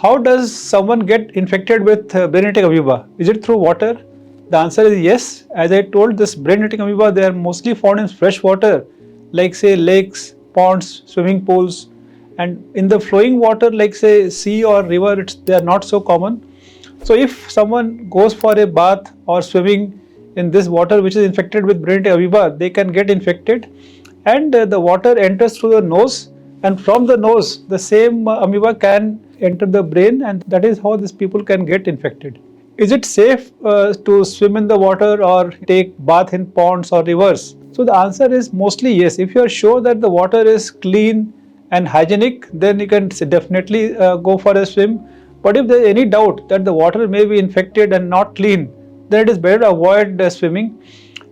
How does someone get infected with brain-eating amoeba? Is it through water? The answer is yes. As I told, this brain-eating amoeba, they are mostly found in fresh water, like say lakes, ponds, swimming pools, and in the flowing water, like say sea or river, they are not so common. So if someone goes for a bath or swimming in this water which is infected with brain-eating amoeba, they can get infected, and the water enters through the nose, and from the nose the same amoeba can enter the brain, and that is how these people can get infected. Is it safe to swim in the water or take bath in ponds or rivers? So the answer is mostly yes. If you are sure that the water is clean and hygienic, then you can definitely go for a swim. But if there is any doubt that the water may be infected and not clean, then it is better to avoid swimming.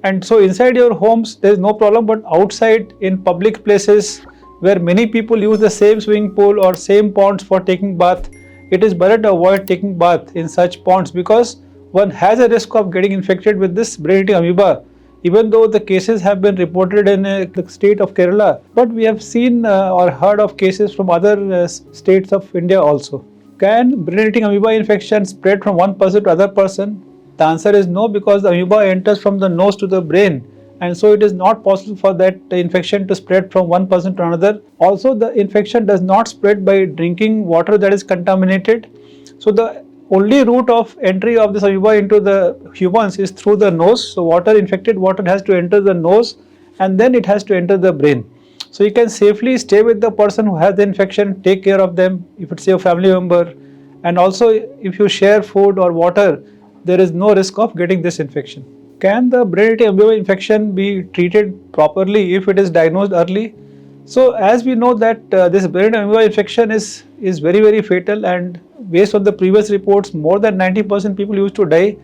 And so inside your homes there is no problem, but outside in public places where many people use the same swimming pool or same ponds for taking bath, it is better to avoid taking bath in such ponds, because one has a risk of getting infected with this brain-eating amoeba, even though the cases have been reported in the state of Kerala. But we have seen or heard of cases from other states of India also. Can brain-eating amoeba infection spread from one person to other person? The answer is no, because the amoeba enters from the nose to the brain, and so it is not possible for that infection to spread from one person to another. Also, the infection does not spread by drinking water that is contaminated. So the only route of entry of this amoeba into the humans is through the nose. So infected water has to enter the nose, and then it has to enter the brain. So you can safely stay with the person who has the infection, take care of them if it's your family member, and also if you share food or water, there is no risk of getting this infection. Can the brain-eating amoeba infection be treated properly if it is diagnosed early? So as we know that this brain-eating amoeba infection is very fatal, and based on the previous reports, more than 90% people used to die.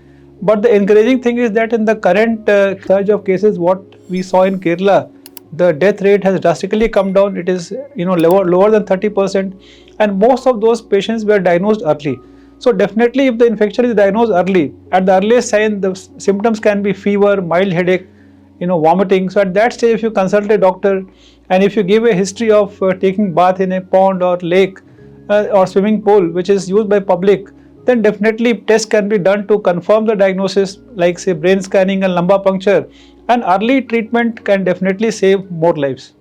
But the encouraging thing is that in the current surge of cases, what we saw in Kerala, the death rate has drastically come down. It is lower than 30%, and most of those patients were diagnosed early. So definitely, if the infection is diagnosed early, at the earliest sign, the symptoms can be fever, mild headache, vomiting. So at that stage, if you consult a doctor, and if you give a history of taking bath in a pond or lake or swimming pool which is used by public, then definitely tests can be done to confirm the diagnosis, like say brain scanning and lumbar puncture, and early treatment can definitely save more lives.